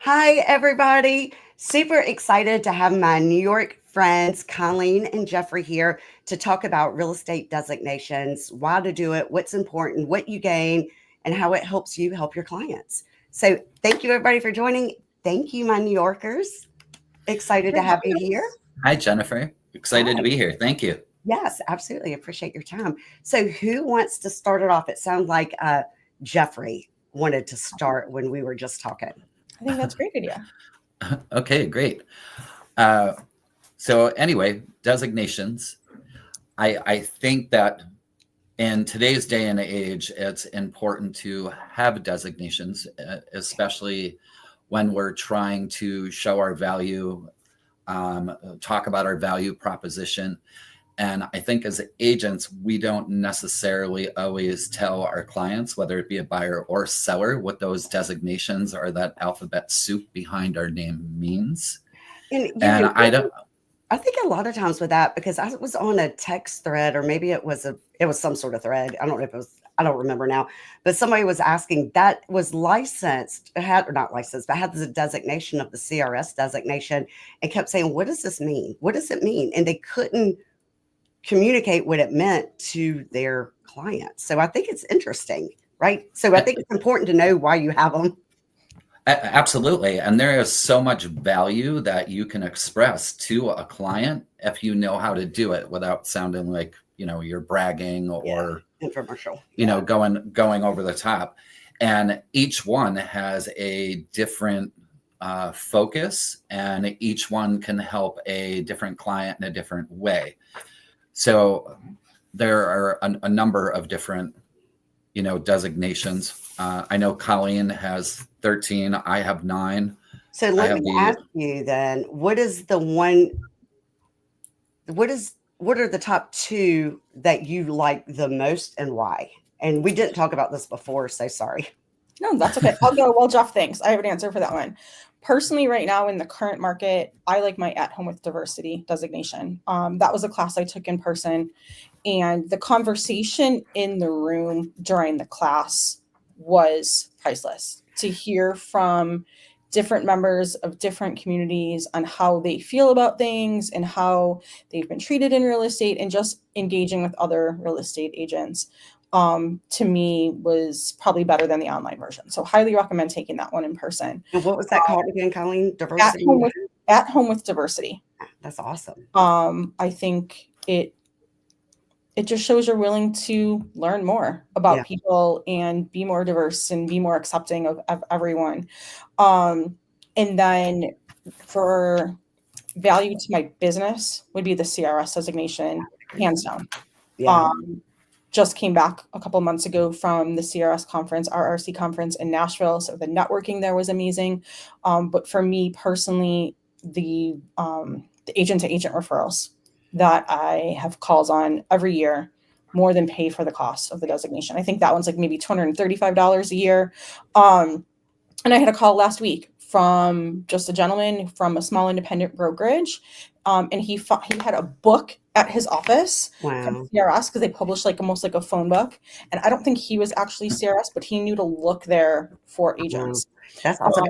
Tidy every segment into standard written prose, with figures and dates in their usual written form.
Hi, everybody. Super excited to have my New York friends, Colleen and Jeffrey, here to talk about real estate designations, why to do it, what's important, what you gain, and how it helps you help your clients. So, thank you, everybody, for joining. Thank you, my New Yorkers. Excited to have you here. Hi, Jennifer. Excited Hi. to be here. Thank you. Yes, absolutely. Appreciate your time. So, who wants to start it off? It sounds like Jeffrey wanted to start when we were just talking. I think that's a great idea. Okay, great. So anyway, designations. I think that in today's day and age, it's important to have designations, especially when we're trying to show our value, talk about our value proposition. And I think as agents, we don't necessarily always tell our clients, whether it be a buyer or seller, what those designations or that alphabet soup behind our name means. And I think a lot of times with that, because I was on a text thread, or maybe it was some sort of thread. I don't know if it was, I don't remember now, but somebody was asking that was licensed, or not licensed, but had the designation of the CRS designation and kept saying, what does this mean? What does it mean? And they couldn't communicate what it meant to their clients. So I think it's interesting, right? So I think it's important to know why you have them. Absolutely. And there is so much value that you can express to a client if you know how to do it without sounding like, you're bragging or infomercial, going over the top. And each one has a different focus, and each one can help a different client in a different way. So there are a number of different, designations. I know Colleen has 13. I have 9. So let me ask you then, what are the top 2 that you like the most and why? And we didn't talk about this before, so sorry. No, that's okay. I'll go while Jeff thinks. I have an answer for that one. Personally, right now in the current market, I like my At Home with Diversity designation. That was a class I took in person, and the conversation in the room during the class was priceless. To hear from different members of different communities on how they feel about things and how they've been treated in real estate, and just engaging with other real estate agents, to me was probably better than the online version. So highly recommend taking that one in person. And what was that called again, Colleen? Diversity? At Home with Diversity. That's awesome. I think it just shows you're willing to learn more about people and be more diverse and be more accepting of everyone. And then for value to my business would be the CRS designation, hands down. Yeah. Just came back a couple months ago from the CRS conference, RRC conference in Nashville. So the networking there was amazing. But for me personally, the agent to agent referrals that I have calls on every year more than pay for the cost of the designation. I think that one's like maybe $235 a year. And I had a call last week from just a gentleman from a small independent brokerage. And he had a book at his office from CRS, because they published almost like a phone book. And I don't think he was actually CRS, but he knew to look there for agents. That's awesome.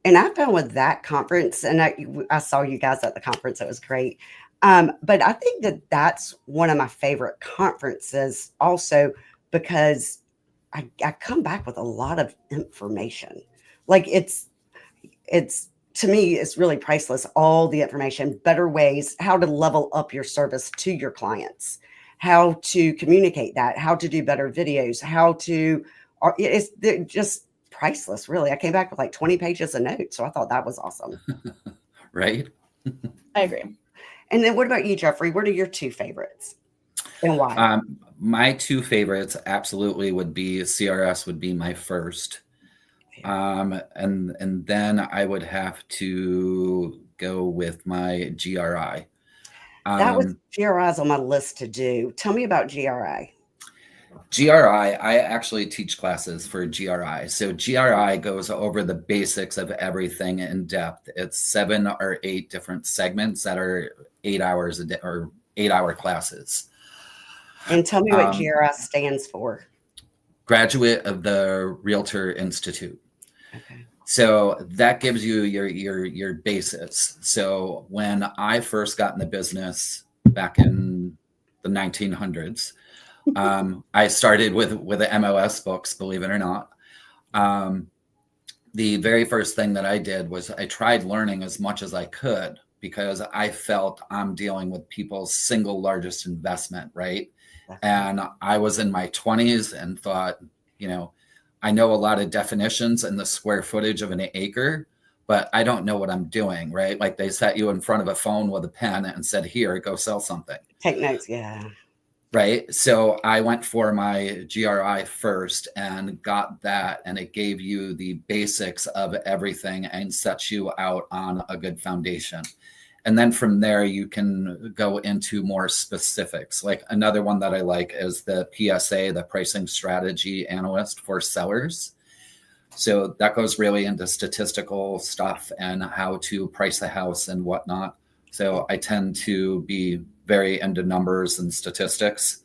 And I found with that conference, and I saw you guys at the conference, it was great. But I think that's one of my favorite conferences also, because I come back with a lot of information. Like it's to me, it's really priceless. All the information, better ways, how to level up your service to your clients, how to communicate that, how to do better videos, it's just priceless, really. I came back with like 20 pages of notes. So I thought that was awesome. Right. I agree. And then what about you, Jeffrey? What are your 2 favorites and why? My 2 favorites absolutely would be CRS would be my first. And then I would have to go with my GRI. GRI's on my list to do. Tell me about GRI. I actually teach classes for GRI. So GRI goes over the basics of everything in depth. It's 7 or 8 different segments that are 8 hours a day, or 8-hour classes. And tell me what GRI stands for. Graduate of the Realtor Institute. Okay. So that gives you your basis. So when I first got in the business back in the 1900s, I started with the MLS books, believe it or not. The very first thing that I did was I tried learning as much as I could, because I felt I'm dealing with people's single largest investment, right? And I was in my 20s and thought, I know a lot of definitions and the square footage of an acre, but I don't know what I'm doing, right? Like they sat you in front of a phone with a pen and said, here, go sell something. Take notes, yeah. Right. So I went for my GRI first and got that, and it gave you the basics of everything and sets you out on a good foundation. And then from there, you can go into more specifics. Like another one that I like is the PSA, the pricing strategy analyst for sellers. So that goes really into statistical stuff and how to price a house and whatnot. So I tend to be very into numbers and statistics.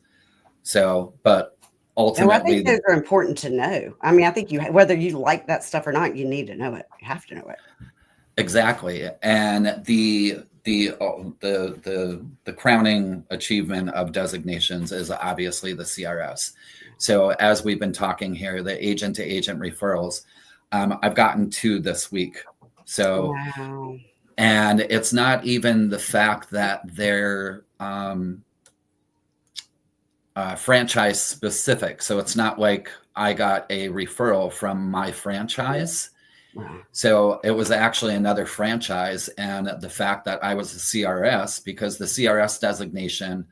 So, but ultimately, I think those are important to know. I mean, I think whether you like that stuff or not, you need to know it. You have to know it. Exactly. And the crowning achievement of designations is obviously the CRS. So as we've been talking here, the agent to agent referrals, I've gotten 2 this week. So, wow. And it's not even the fact that they're franchise specific. So it's not like I got a referral from my franchise. Wow. So it was actually another franchise. And the fact that I was a CRS, because the CRS designation,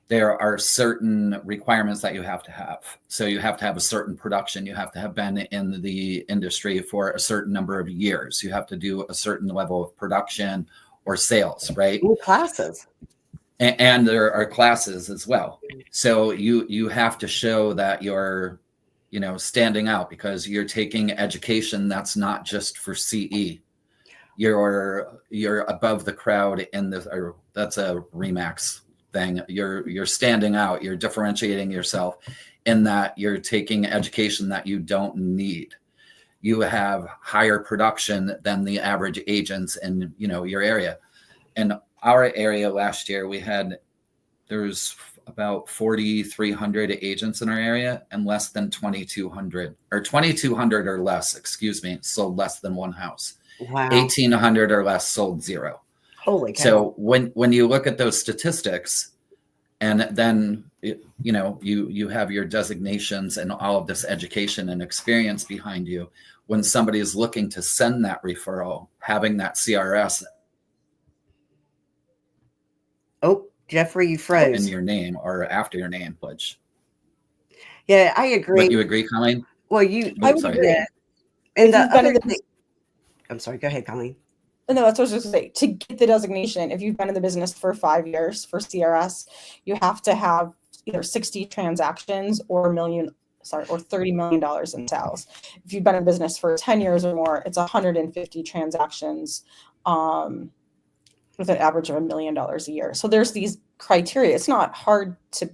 there are certain requirements that you have to have. So you have to have a certain production. You have to have been in the industry for a certain number of years. You have to do a certain level of production or sales, right? Ooh, classes. And there are classes as well. So you have to show that you're, standing out, because you're taking education that's not just for CE. You're above the crowd in this, or that's a Remax thing. You're standing out. You're differentiating yourself in that you're taking education that you don't need. You have higher production than the average agents in your area. In our area last year, there's about 4,300 agents in our area, and less than 2,200 or less, sold less than one house. Wow. 1,800 or less sold 0. Holy cow. So when you look at those statistics, and then you have your designations and all of this education and experience behind you, when somebody is looking to send that referral, having that CRS Jeffrey, you froze. in your name or after your name, which. Yeah, I agree. But you agree, Colleen? Well, I would agree. Yeah. And the other thing, I'm sorry, go ahead, Colleen. No, that's what I was just going to say. To get the designation, if you've been in the business for 5 years for CRS, you have to have either 60 transactions or $30 million in sales. If you've been in business for 10 years or more, it's 150 transactions with an average of $1 million a year. So there's these criteria. It's not hard to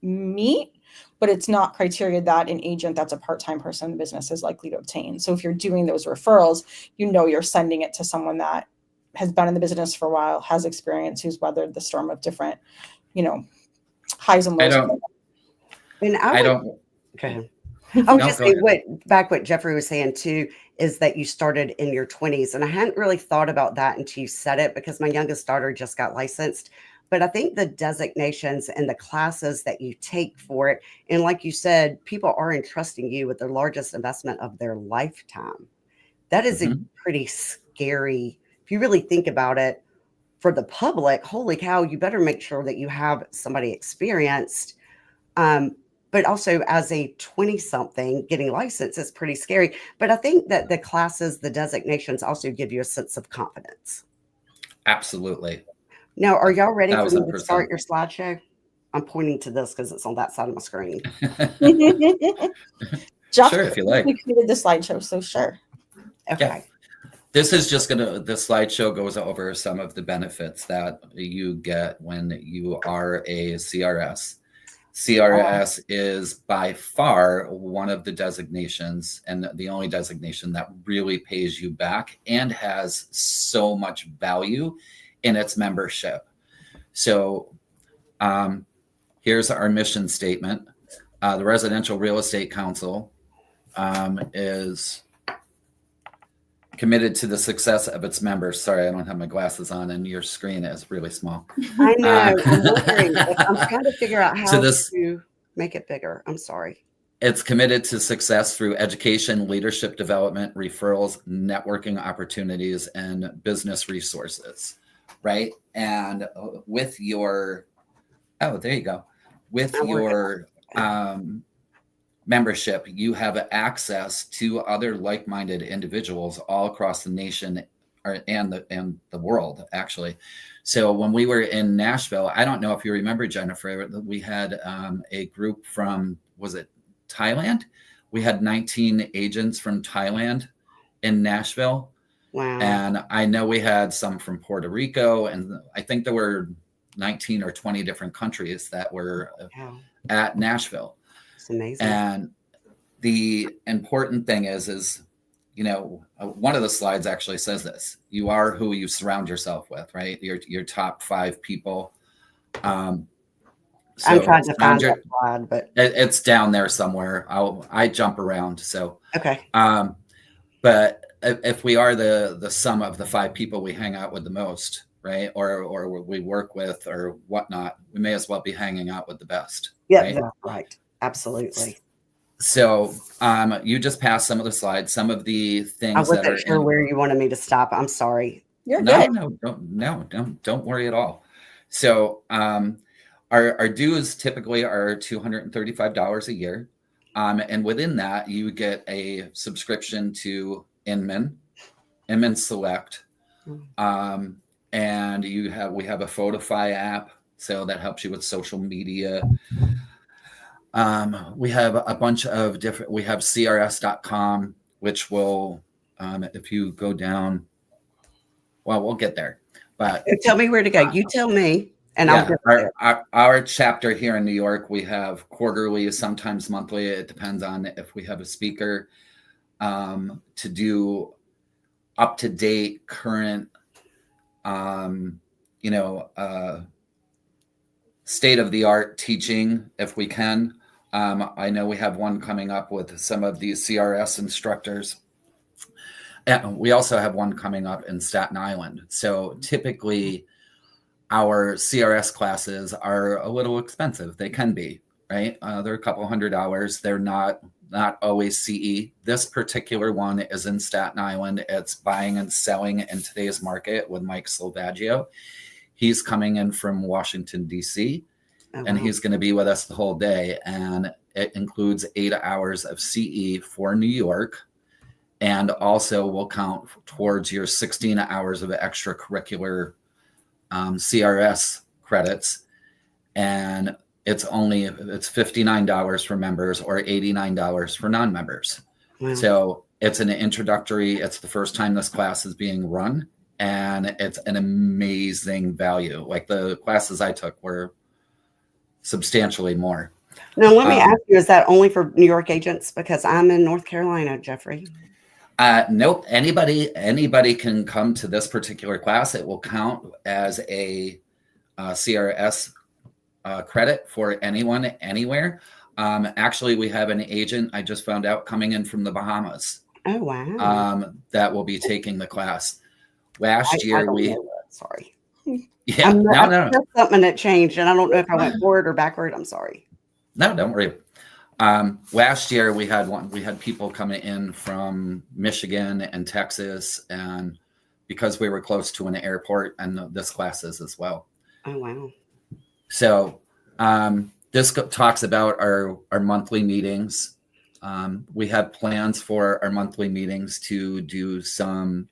meet, but it's not criteria that an agent that's a part-time person in the business is likely to obtain. So if you're doing those referrals, you're sending it to someone that has been in the business for a while, has experience, who's weathered the storm of different, highs and lows. I don't. Okay. I would just say what Jeffrey was saying too is that you started in your 20s, and I hadn't really thought about that until you said it, because my youngest daughter just got licensed. But I think the designations and the classes that you take for it, and like you said, people are entrusting you with the largest investment of their lifetime. That is a pretty scary, if you really think about it, for the public. Holy cow, you better make sure that you have somebody experienced. But also as a 20-something getting licensed is pretty scary. But I think that the classes, the designations also give you a sense of confidence. Absolutely. Now, are y'all ready for me 1,000%. to start your slideshow? I'm pointing to this because it's on that side of my screen. Jeff, sure, if you like. We created the slideshow, so sure. Okay. Yeah. This is just the slideshow goes over some of the benefits that you get when you are a CRS. CRS is by far one of the designations, and the only designation that really pays you back and has so much value in its membership. So here's our mission statement. The Residential Real Estate Council is committed to the success of its members. Sorry, I don't have my glasses on and your screen is really small. I know. I'm wondering. I'm trying to figure out how to make it bigger. I'm sorry. It's committed to success through education, leadership development, referrals, networking opportunities, and business resources, right? And with your, there you go. With your membership, you have access to other like-minded individuals all across the nation and the world, actually. So when we were in Nashville, I don't know if you remember, Jennifer, we had a group from, was it Thailand? We had 19 agents from Thailand in Nashville. Wow. And I know we had some from Puerto Rico, and I think there were 19 or 20 different countries that were at Nashville. It's amazing. And the important thing is, you know, one of the slides actually says this: you are who you surround yourself with, right? Your top 5 people. I'm trying to find that slide, but it's down there somewhere. I jump around. So, okay. But if we are the sum of the 5 people we hang out with the most, right? Or we work with or whatnot, we may as well be hanging out with the best. Yeah, right? that's right. Absolutely. So you just passed some of the slides, some of the things I that are wasn't sure where you wanted me to stop. I'm sorry. You're good. Don't worry at all. So our dues typically are $235 a year. And within that, you get a subscription to Inman Select. And we have a Photify app, so that helps you with social media. We have a bunch of different, we have CRS.com, which will, if you go down, well, we'll get there. But tell me where to go. You tell me, and I'll get there. Our chapter here in New York, we have quarterly, sometimes monthly. It depends on if we have a speaker to do up-to-date, current, state-of-the-art teaching, if we can. I know we have one coming up with some of these CRS instructors. And we also have one coming up in Staten Island. So typically our CRS classes are a little expensive. They can be, right? They're a couple $100. They're not always CE. This particular one is in Staten Island. It's buying and selling in today's market with Mike Silvaggio. He's coming in from Washington, D.C., and he's going to be with us the whole day. And it includes 8 hours of CE for New York, and also will count towards your 16 hours of extracurricular CRS credits. And it's $59 for members or $89 for non-members. Wow. So it's an introductory. It's the first time this class is being run, and it's an amazing value. Like the classes I took were substantially more. Now, let me ask you, is that only for New York agents? Because I'm in North Carolina, Jeffrey. Nope. Anybody can come to this particular class. It will count as a CRS credit for anyone, anywhere. Actually, we have an agent I just found out coming in from the Bahamas. Oh, wow. That will be taking the class. Last year, sorry. Yeah, no. Something that changed, and I don't know if I went forward or backward. I'm sorry. No, don't worry. Last year we had people coming in from Michigan and Texas, and because we were close to an airport, and this class is as well. Oh, wow. So this talks about our monthly meetings. We have plans for our monthly meetings to do some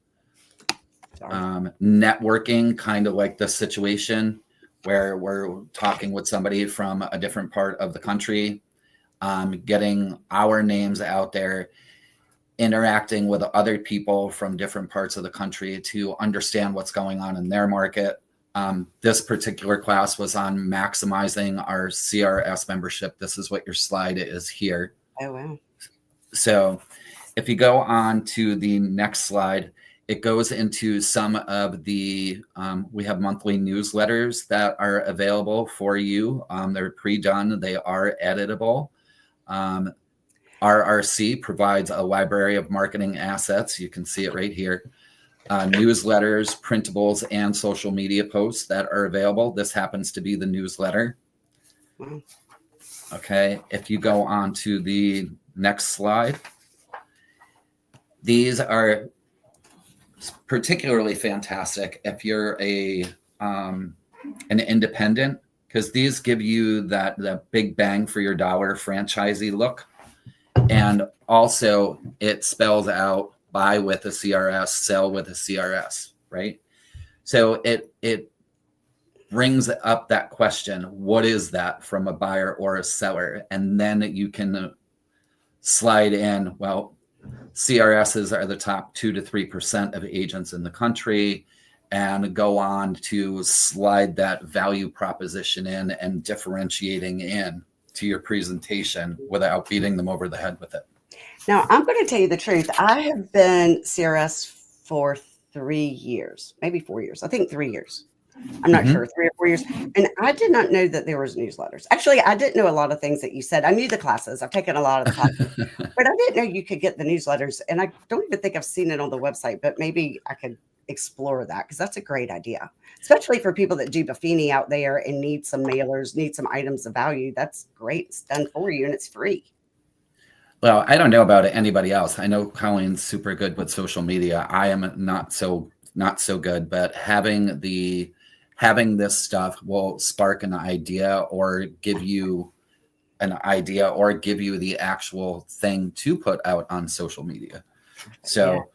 networking, kind of like this situation where we're talking with somebody from a different part of the country, getting our names out there, interacting with other people from different parts of the country to understand what's going on in their market. This particular class was on maximizing our CRS membership. This is what your slide is here. Oh, wow. So if you go on to the next slide, it goes into some of the, we have monthly newsletters that are available for you. They're pre-done, they are editable. RRC provides a library of marketing assets. You can see it right here. Newsletters, printables, and social media posts that are available. This happens to be the newsletter. Wow. Okay, if you go on to the next slide, these are particularly fantastic if you're an independent, because these give you that big bang for your dollar franchisee look. And also it spells out buy with a CRS, sell with a CRS, right? So it brings up that question, what is that from a buyer or a seller? And then you can slide in, well, CRSs are the top 2 to 3% of agents in the country, and go on to slide that value proposition in and differentiating in to your presentation without beating them over the head with it. Now, I'm going to tell you the truth. I have been CRS for 3 years, maybe 4 years. I think 3 years. I'm not sure, 3 or 4 years. And I did not know that there was newsletters. Actually, I didn't know a lot of things that you said. I knew the classes. I've taken a lot of the classes, but I didn't know you could get the newsletters. And I don't even think I've seen it on the website, but maybe I could explore that, because that's a great idea, especially for people that do Buffini out there and need some mailers, need some items of value. That's great. It's done for you and it's free. Well, I don't know about anybody else. I know Colleen's super good with social media. I am not so good, but having this stuff will spark an idea or give you the actual thing to put out on social media. So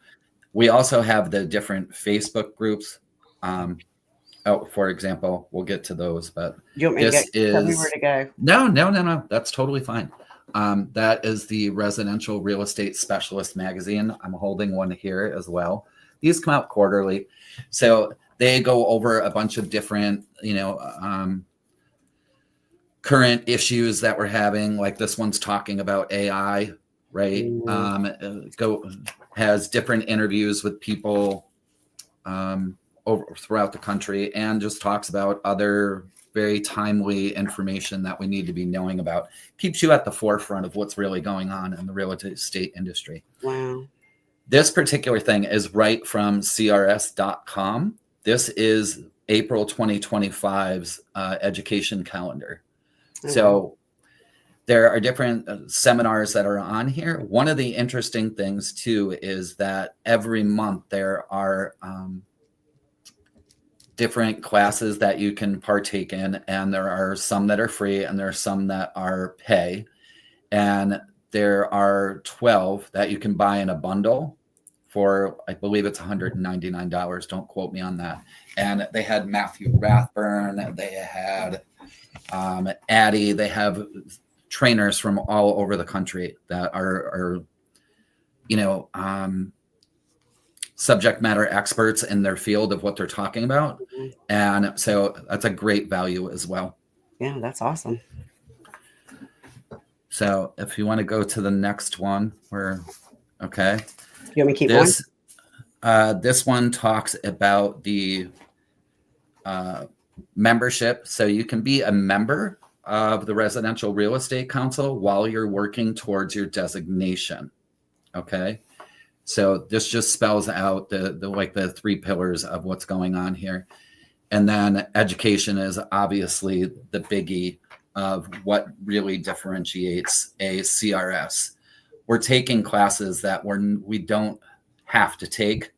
we also have the different Facebook groups. For example, we'll get to those, but you want me tell me where to go? No. That's totally fine. That is the Residential Real Estate Specialist magazine. I'm holding one here as well. These come out quarterly. So they go over a bunch of different, current issues that we're having. Like this one's talking about AI, right? Has different interviews with people throughout the country, and just talks about other very timely information that we need to be knowing about. Keeps you at the forefront of what's really going on in the real estate industry. Wow. This particular thing is right from CRS.com. This is April 2025's education calendar. So there are different seminars that are on here. One of the interesting things too is that every month there are different classes that you can partake in, and there are some that are free and there are some that are pay, and there are 12 that you can buy in a bundle for, I believe it's $199. Don't quote me on that. And they had Matthew Rathburn, they had Addie, they have trainers from all over the country that are subject matter experts in their field of what they're talking about. And so that's a great value as well. Yeah, that's awesome. So if you want to go to the next one, okay. You want me to keep going? This one talks about the membership. So you can be a member of the Residential Real Estate Council while you're working towards your designation. Okay. So this just spells out the 3 pillars of what's going on here. And then education is obviously the biggie of what really differentiates a CRS. We're taking classes that we don't have to take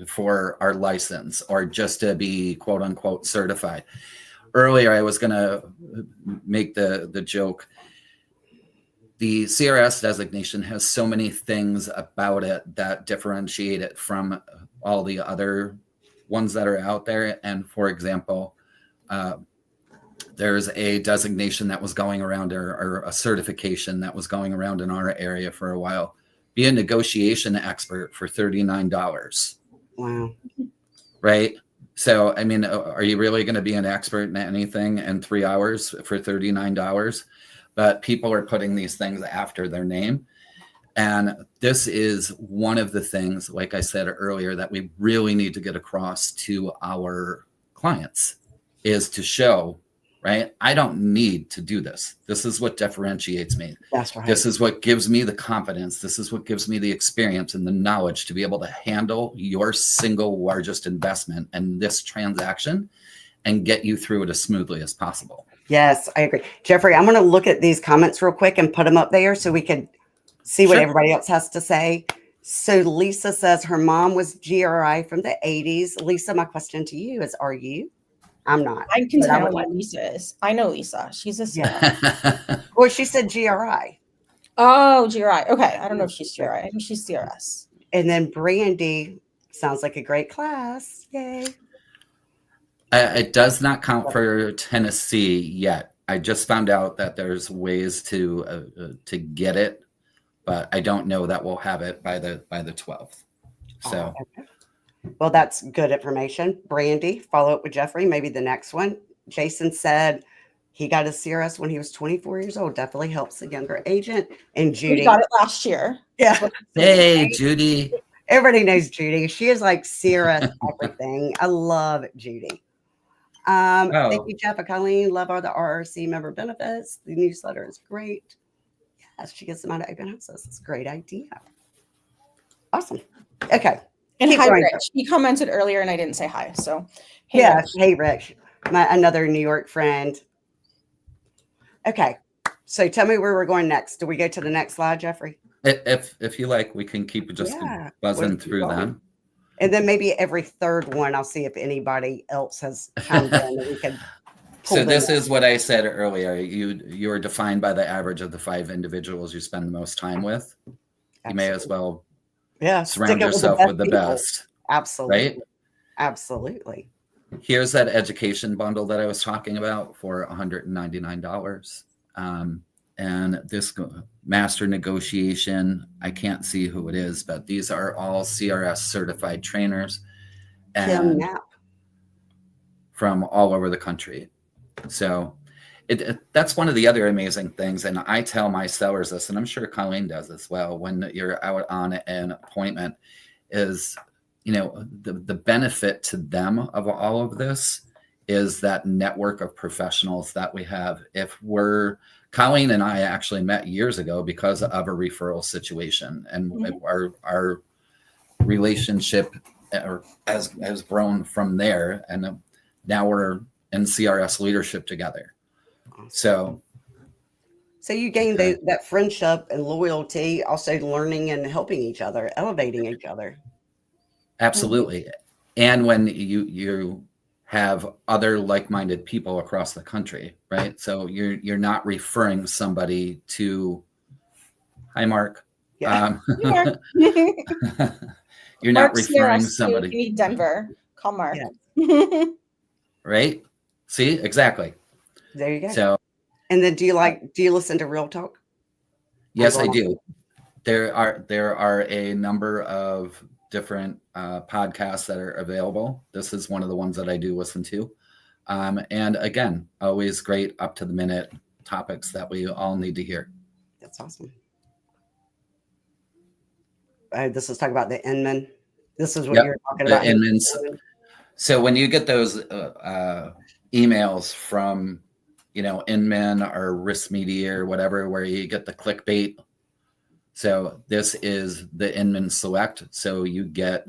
for our license or just to be quote unquote certified. Earlier, I was going to make the joke. The CRS designation has so many things about it that differentiate it from all the other ones that are out there. And for example, there's a designation that was going around, or a certification that was going around in our area for a while. Be a negotiation expert for $39. Wow. Right? So, I mean, are you really going to be an expert in anything in 3 hours for $39? But people are putting these things after their name. And this is one of the things, like I said earlier, that we really need to get across to our clients is to show, right? I don't need to do this. This is what differentiates me. That's right. This is what gives me the confidence. This is what gives me the experience and the knowledge to be able to handle your single largest investment in this transaction and get you through it as smoothly as possible. Yes, I agree. Jeffrey, I'm going to look at these comments real quick and put them up there so we can see what everybody else has to say. So Lisa says her mom was GRI from the 80s. Lisa, my question to you is, are you? I'm not. I can tell what Lisa is. I know Lisa. She's a CRI. Well, she said GRI. Oh, GRI. Okay. I don't know if she's GRI. I think she's CRS. And then Brandy sounds like a great class. Yay. It does not count for Tennessee yet. I just found out that there's ways to get it, but I don't know that we'll have it by the 12th. So, okay. Well, that's good information. Brandy, follow up with Jeffrey. Maybe the next one. Jason said he got his CRS when he was 24 years old. Definitely helps the younger agent. And Judy we got it last year. Yeah. Hey, Judy. Everybody knows Judy. She is like CRS everything. I love Judy. Thank you, Jeff and Colleen. Love all the RRC member benefits. The newsletter is great. Yes, she gets them out of open houses. It's a great idea. Awesome. Okay. And hi, Rich. He commented earlier and I didn't say hi. So, hey, yeah. Rich. Hey, Rich. Another New York friend. Okay. So tell me where we're going next. Do we go to the next slide, Jeffrey? If you like, we can keep just buzzing through them. And then maybe every third one, I'll see if anybody else has chimed in. And we can so this is what I said earlier. You are defined by the average of the 5 individuals you spend the most time with. Absolutely. You may as well surround yourself with the best. Absolutely. Right? Absolutely. Here's that education bundle that I was talking about for $199. And this master negotiation, I can't see who it is, but these are all CRS certified trainers and from all over the country. So that's one of the other amazing things. And I tell my sellers this, and I'm sure Colleen does as well, when you're out on an appointment is, the benefit to them of all of this is that network of professionals that we have. Colleen and I actually met years ago because of a referral situation, and our relationship has grown from there. And now we're in CRS leadership together. So you gain that friendship and loyalty, also learning and helping each other, elevating each other. Absolutely. And when you have other like-minded people across the country, right? So you're not referring somebody to, hi, Mark. Yeah. You're not referring somebody. You need Denver. Call Mark. Yeah. Right? See, exactly. There you go. So, and then do you listen to Real Talk? Yes, I do. There are a number of different podcasts that are available. This is one of the ones that I do listen to. And again, always great up to the minute topics that we all need to hear. That's awesome. This is talking about the Inman. This is what you're talking about. Inmans. So when you get those emails from, Inman or Risk Media or whatever, where you get the clickbait. So this is the Inman Select. So you get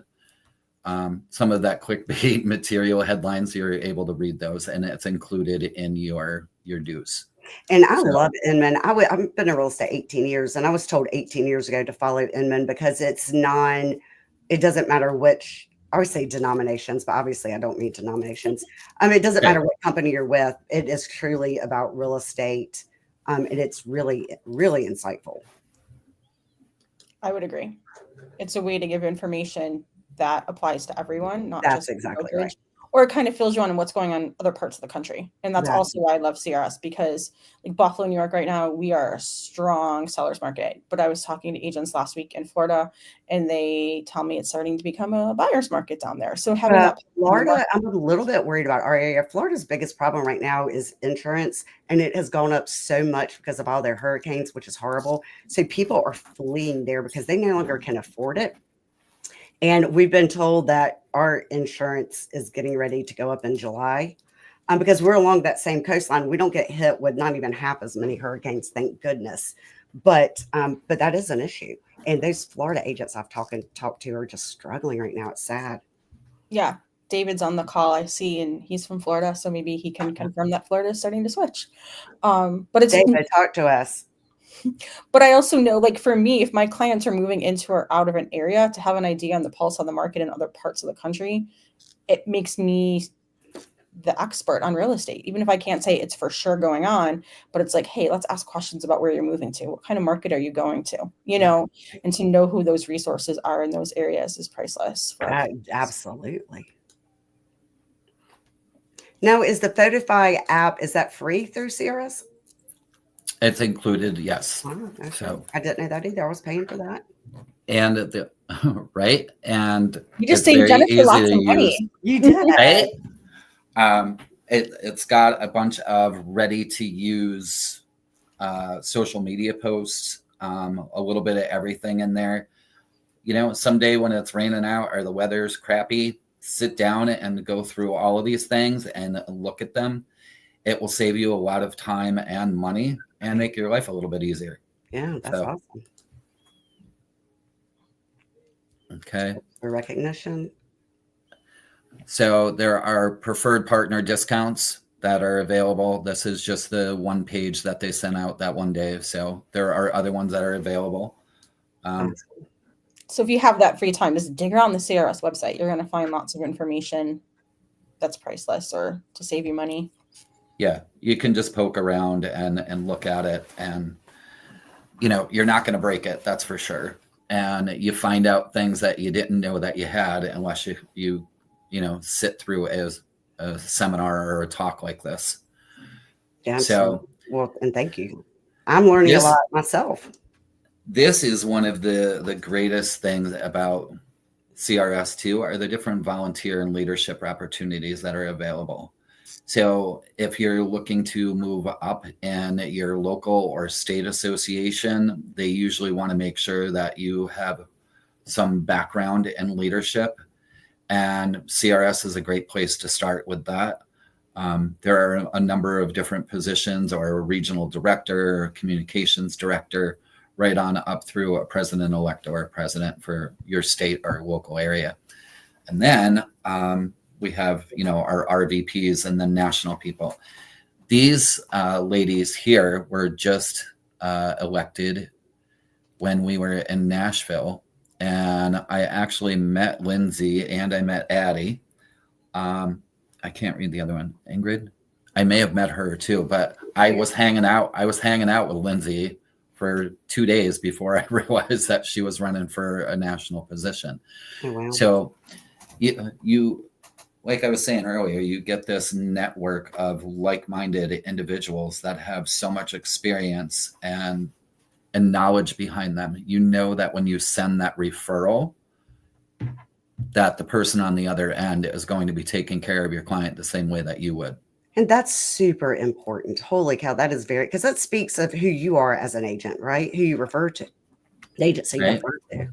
some of that clickbait material headlines. You're able to read those, and it's included in your dues. And I love Inman. I've been in real estate 18 years, and I was told 18 years ago to follow Inman because it doesn't matter which, I always say denominations, but obviously I don't mean denominations. It doesn't matter what company you're with. It is truly about real estate. And it's really, really insightful. I would agree. It's a way to give information that applies to everyone, not That's just exactly brokerage, right. or it kind of fills you on what's going on in other parts of the country. And that's Yeah. also why I love CRS, because like Buffalo, New York right now, we are a strong seller's market. But I was talking to agents last week in Florida, and they tell me it's starting to become a buyer's market down there. So having that Florida, I'm a little bit worried about our area. Florida's biggest problem right now is insurance, and it has gone up so much because of all their hurricanes, which is horrible. So people are fleeing there because they no longer can afford it. And we've been told that our insurance is getting ready to go up in July, because we're along that same coastline. We don't get hit with not even half as many hurricanes, thank goodness. But that is an issue. And those Florida agents I've talked to are just struggling right now. It's sad. Yeah, David's on the call, I see, and he's from Florida, so maybe he can confirm that Florida is starting to switch. But it's David, talk to us. But I also know, like for me, if my clients are moving into or out of an area, to have an idea on the pulse of the market in other parts of the country, it makes me the expert on real estate. Even if I can't say it's for sure going on, but it's like, hey, let's ask questions about where you're moving to. What kind of market are you going to? You know, and to know who those resources are in those areas is priceless. Absolutely. Now, is the Photify app, is that free through CRS? It's included, yes. Oh, okay. So I didn't know that either. I was paying for that. and the right, and You just it's saved very Jennifer easy lots to of money. use. You did. Right? It's got a bunch of ready to use social media posts, a little bit of everything in there. You know, someday when it's raining out or the weather's crappy, sit down and go through all of these things and look at them. It will save you a lot of time and money and make your life a little bit easier. Yeah, that's awesome. Okay. For recognition. So there are preferred partner discounts that are available. This is just the one page that they sent out that one day. So there are other ones that are available. So if you have that free time, just dig around the CRS website. You're going to find lots of information that's priceless or to save you money. Yeah, you can just poke around and look at it, and you know, you're not going to break it, that's for sure. And you find out things that you didn't know that you had unless you know, sit through as a seminar or a talk like this. Yeah. So well, and thank you. I'm learning a lot myself. This is one of the greatest things about CRS too, are the different volunteer and leadership opportunities that are available. So if you're looking to move up in your local or state association, they usually want to make sure that you have some background in leadership. And CRS is a great place to start with that. There are a number of different positions, or a regional director, or communications director, right on up through a president-elect or a president for your state or local area. And then we have, you know, our RVPs and the national people. These ladies here were just elected when we were in Nashville. And I actually met Lindsay and I met Addie. I can't read the other one. Ingrid. I may have met her too, but I was hanging out with Lindsay for 2 days before I realized that she was running for a national position. Oh, wow. So you, like I was saying earlier, you get this network of like-minded individuals that have so much experience and knowledge behind them. You know that when you send that referral, that the person on the other end is going to be taking care of your client the same way that you would. And that's super important. Holy cow, that is very, because that speaks of who you are as an agent, right? Who you refer to, the agency you refer to.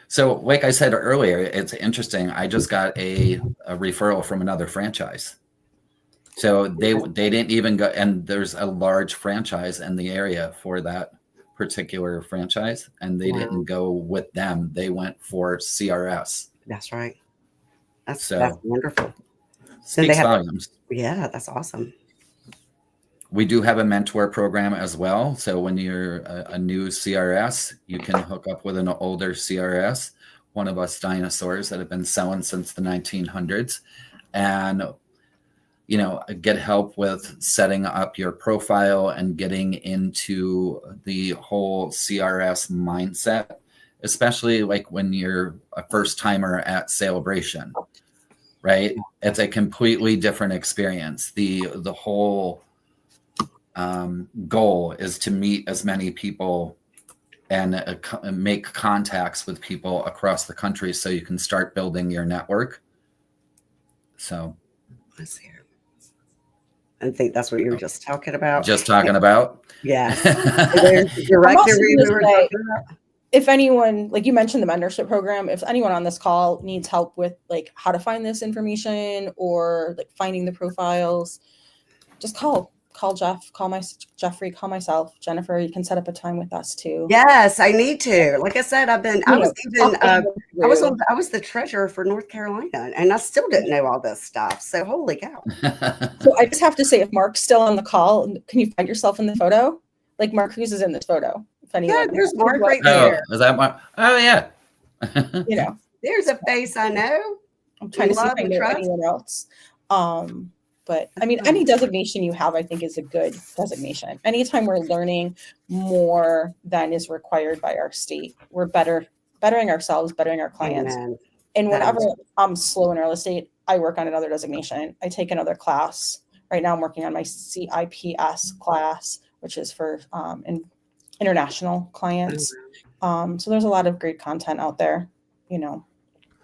So like I said earlier, it's interesting. I just got a referral from another franchise. So they didn't even go, and there's a large franchise in the area for that particular franchise, and they didn't go with them. They went for CRS. That's right. That's wonderful. Speaks volumes. Yeah, that's awesome. We do have a mentor program as well. So when you're a new CRS, you can hook up with an older CRS, one of us dinosaurs that have been selling since the 1900s, and you know, get help with setting up your profile and getting into the whole CRS mindset, especially like when you're a first timer at Celebration. right? It's a completely different experience. The whole goal is to meet as many people and make contacts with people across the country so you can start building your network. So Let's see here. I think that's what you were just talking about. just talking about. Yes. There's the directory we were talking about. If anyone, like you mentioned the mentorship program, if anyone on this call needs help with like how to find this information or like finding the profiles, just call Jeff, Jeffrey, call myself, Jennifer. You can set up a time with us too. Yes, I need to. Like I said, I was the treasurer for North Carolina, and I still didn't know all this stuff. So holy cow. So I just have to say, if Mark's still on the call, can you find yourself in the photo? Like Mark Cruz is in this photo. If anyone, Yeah, there's Mark right there. Is that Mark? Oh yeah. You know, there's a face I know. I'm trying to see if I know anyone else. But I mean, any designation you have, I think, is a good designation. Anytime we're learning more than is required by our state, we're bettering ourselves, bettering our clients. Amen. And whenever I'm slow in real estate, I work on another designation. I take another class. Right now, I'm working on my CIPS class, which is for international clients. So there's a lot of great content out there, you know.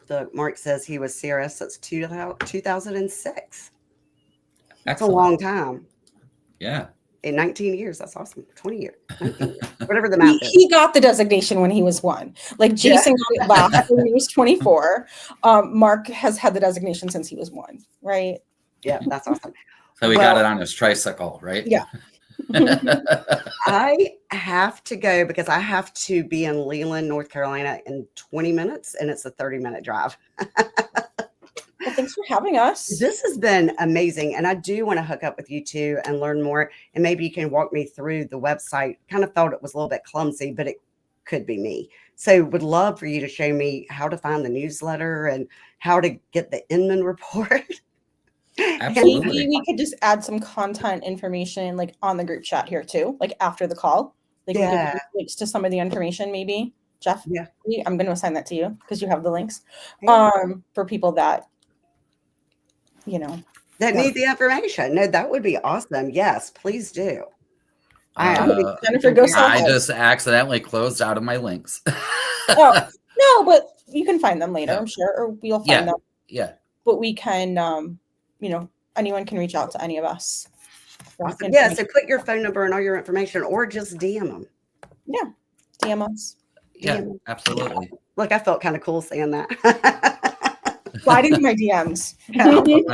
So Mark says he was CRS since 2006. That's Excellent. a long time. Yeah. In 19 years, that's awesome. 20 years, 19 years. Whatever the math is. He got the designation when he was 1. Like Jason got it last when he was 24. Mark has had the designation since he was 1, right? Yeah, that's awesome. So he got it on his tricycle, right? Yeah. I have to go because I have to be in Leland, North Carolina in 20 minutes, and it's a 30-minute drive. Well, thanks for having us. This has been amazing, and I do want to hook up with you two and learn more, and maybe you can walk me through the website. Kind of thought it was a little bit clumsy, but it could be me. So would love for you to show me how to find the newsletter and how to get the Inman report. Absolutely. Maybe we could just add some content information like on the group chat here too, like after the call. Like we could put links to some of the information, maybe. Jeff, I'm going to assign that to you because you have the links for people that, you know, that need the information. No, that would be awesome. Yes, please do. Jennifer, go sell. I just accidentally closed out of my links. Oh, no, but you can find them later, I'm sure, or we'll find them. Yeah. But we can, you know, anyone can reach out to any of us. Awesome. Yeah, so put your phone number and all your information or just DM them. Yeah, DM us. Yeah, absolutely. Look, I felt kind of cool saying that. Slide into my DMs. I'll put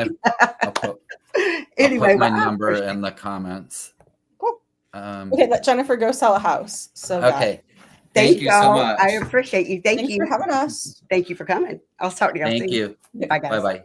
my well, number in the comments. Cool. Okay, let Jennifer go sell a house. So okay. Thank you so much. I appreciate you. Thank you for having us. Thank you for coming. I'll talk to you. Thank you. Bye, guys. Bye-bye.